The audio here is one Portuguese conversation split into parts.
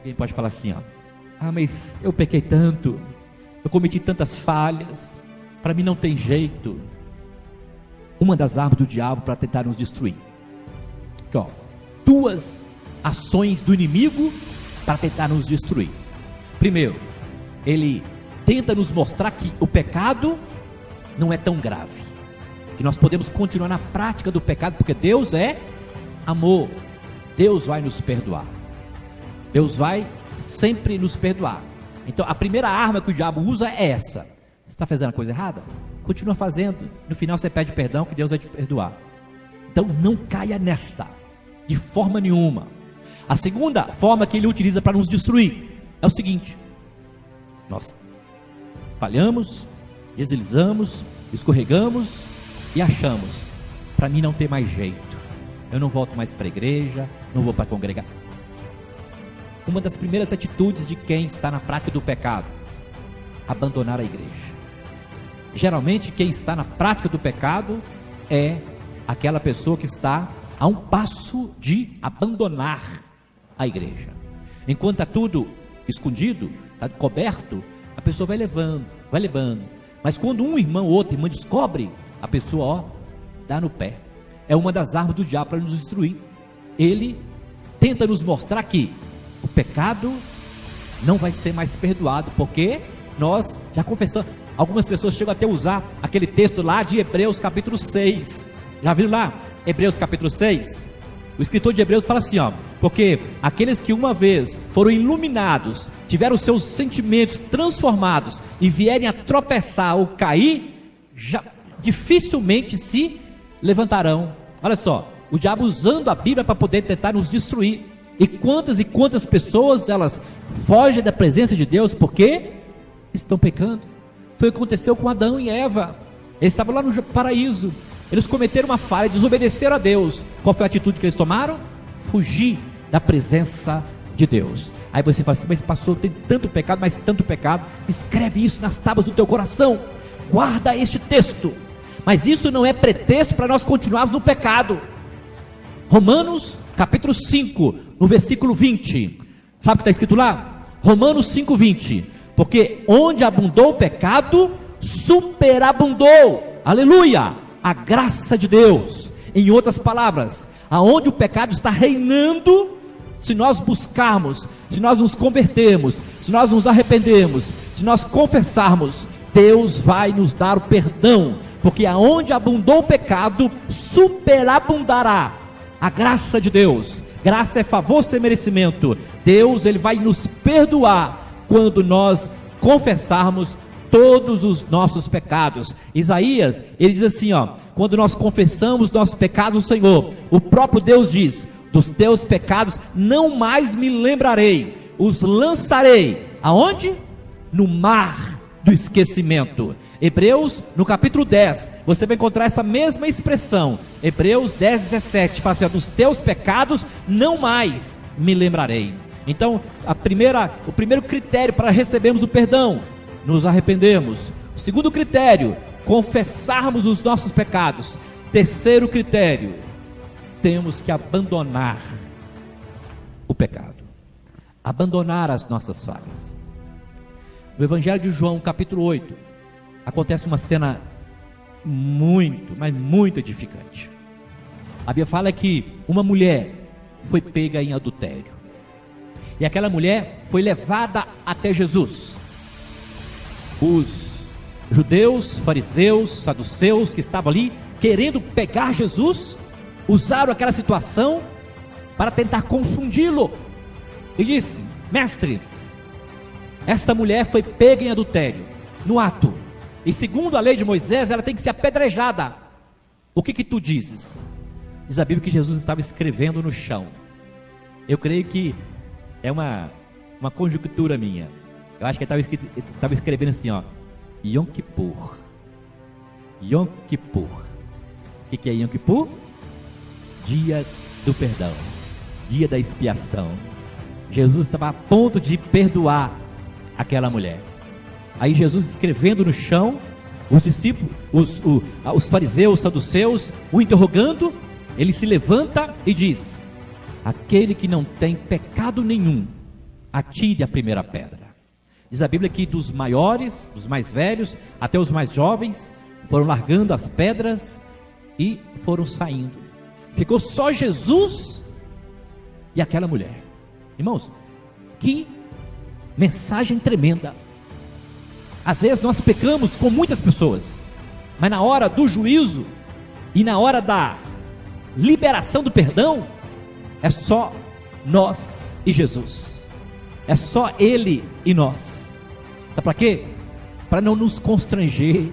Alguém pode falar assim, ó: ah, mas eu pequei tanto, eu cometi tantas falhas, para mim não tem jeito. Uma das armas do diabo para tentar nos destruir. Aqui, ó, duas ações do inimigo para tentar nos destruir. Primeiro, ele tenta nos mostrar que o pecado não é tão grave, que nós podemos continuar na prática do pecado, porque Deus é amor. Deus vai nos perdoar. Deus vai sempre nos perdoar. Então a primeira arma que o diabo usa é essa. Você está fazendo a coisa errada? Continua fazendo. No final você pede perdão, que Deus vai te perdoar. Então não caia nessa, de forma nenhuma. A segunda forma que ele utiliza para nos destruir é o seguinte: nós falhamos, deslizamos, escorregamos e achamos: para mim não tem mais jeito, eu não volto mais para a igreja, não vou para congregar. Uma das primeiras atitudes de quem está na prática do pecado: abandonar a igreja. Geralmente quem está na prática do pecado é aquela pessoa que está a um passo de abandonar a igreja. Enquanto está tudo escondido, está coberto, a pessoa vai levando. Mas quando um irmão ou outra irmã descobre, a pessoa, ó, dá no pé. É uma das armas do diabo para nos destruir. Ele tenta nos mostrar que o pecado não vai ser mais perdoado, porque nós já confessamos. Algumas pessoas chegam até a usar aquele texto lá de Hebreus capítulo 6. Já viram lá? Hebreus capítulo 6. O escritor de Hebreus fala assim, ó: porque aqueles que uma vez foram iluminados, tiveram seus sentimentos transformados e vierem a tropeçar ou cair, já dificilmente se levantarão. Olha só, o diabo usando a Bíblia para poder tentar nos destruir. E quantas pessoas elas fogem da presença de Deus porque estão pecando. Foi o que aconteceu com Adão e Eva. Eles estavam lá no paraíso, eles cometeram uma falha, desobedeceram a Deus. Qual foi a atitude que eles tomaram? Fugir da presença de Deus. Aí você fala assim: mas pastor, tem tanto pecado, mas tanto pecado. Escreve isso nas tábuas do teu coração, guarda este texto. Mas isso não é pretexto para nós continuarmos no pecado. Romanos capítulo 5, no versículo 20, sabe o que está escrito lá? Romanos 5, 20: porque onde abundou o pecado, superabundou, aleluia, a graça de Deus. Em outras palavras, aonde o pecado está reinando, se nós buscarmos, se nós nos convertermos, se nós nos arrependermos, se nós confessarmos, Deus vai nos dar o perdão, porque aonde abundou o pecado, superabundará a graça de Deus. Graça é favor sem merecimento. Deus, ele vai nos perdoar quando nós confessarmos todos os nossos pecados. Isaías, ele diz assim, ó: quando nós confessamos nossos pecados ao Senhor, o próprio Deus diz: dos teus pecados não mais me lembrarei, os lançarei aonde? No mar do esquecimento. Hebreus, no capítulo 10, você vai encontrar essa mesma expressão. Hebreus 10, 17, fala assim, ó: dos teus pecados não mais me lembrarei. Então, o primeiro critério para recebermos o perdão: nos arrependemos. O segundo critério: confessarmos os nossos pecados. Terceiro critério: temos que abandonar o pecado, abandonar as nossas falhas. No Evangelho de João, capítulo 8, acontece uma cena muito, mas muito edificante. A Bíblia fala que uma mulher foi pega em adultério, e aquela mulher foi levada até Jesus. Os judeus, fariseus, saduceus que estavam ali querendo pegar Jesus, usaram aquela situação para tentar confundi-lo, e disse: mestre, esta mulher foi pega em adultério, no ato, e segundo a lei de Moisés, ela tem que ser apedrejada. O que tu dizes? Diz a Bíblia que Jesus estava escrevendo no chão. Eu creio que é uma conjectura minha. Eu acho que ele estava escrevendo assim, ó: Yom Kippur. Yom Kippur. O que é Yom Kippur? Dia do perdão, dia da expiação. Jesus estava a ponto de perdoar aquela mulher. Aí Jesus escrevendo no chão, os discípulos, os fariseus, os saduceus, o interrogando, ele se levanta e diz: aquele que não tem pecado nenhum, atire a primeira pedra. Diz a Bíblia que dos maiores, dos mais velhos, até os mais jovens, foram largando as pedras e foram saindo. Ficou só Jesus e aquela mulher. Irmãos, que mensagem tremenda. Às vezes nós pecamos com muitas pessoas, mas na hora do juízo e na hora da liberação do perdão, é só nós e Jesus. É só Ele e nós. Sabe para quê? Para não nos constranger.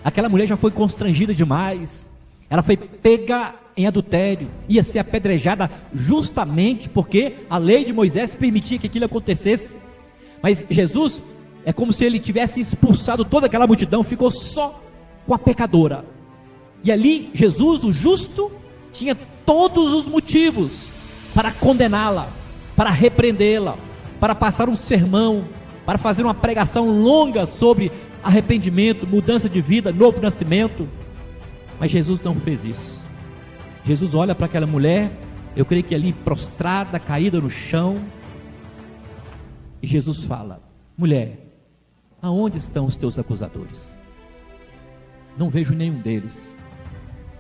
Aquela mulher já foi constrangida demais. Ela foi pega em adultério, ia ser apedrejada justamente porque a lei de Moisés permitia que aquilo acontecesse. Mas Jesus, é como se ele tivesse expulsado toda aquela multidão, ficou só com a pecadora. E ali Jesus, o justo, tinha todos os motivos para condená-la, para repreendê-la, para passar um sermão, para fazer uma pregação longa sobre arrependimento, mudança de vida, novo nascimento. Mas Jesus não fez isso. Jesus olha para aquela mulher, eu creio que ali prostrada, caída no chão, e Jesus fala: mulher, aonde estão os teus acusadores? Não vejo nenhum deles.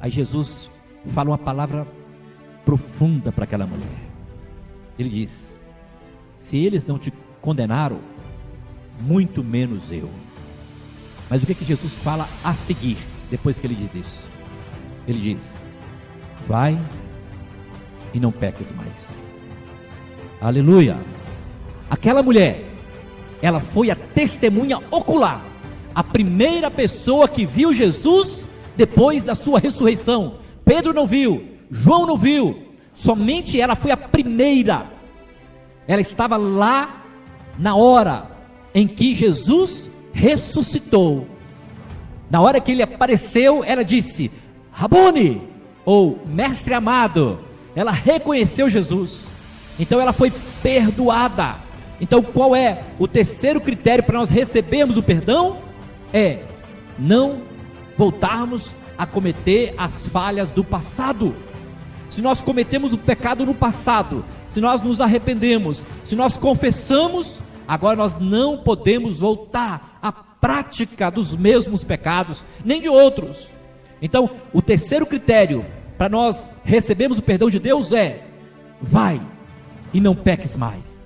Aí Jesus fala uma palavra profunda para aquela mulher. Ele diz: se eles não te condenaram, muito menos eu. Mas o que Jesus fala a seguir, depois que ele diz isso? Ele diz: vai e não peques mais. Aleluia. Aquela mulher, ela foi a testemunha ocular, a primeira pessoa que viu Jesus depois da sua ressurreição. Pedro não viu, João não viu, somente ela foi a primeira. Ela estava lá na hora em que Jesus ressuscitou. Na hora que ele apareceu, ela disse: Rabone, ou mestre amado. Ela reconheceu Jesus. Então ela foi perdoada. Então qual é o terceiro critério para nós recebermos o perdão? É não voltarmos a cometer as falhas do passado. Se nós cometemos o pecado no passado, se nós nos arrependemos, se nós confessamos, agora nós não podemos voltar à prática dos mesmos pecados, nem de outros. Então, o terceiro critério para nós recebermos o perdão de Deus é: vai e não peques mais.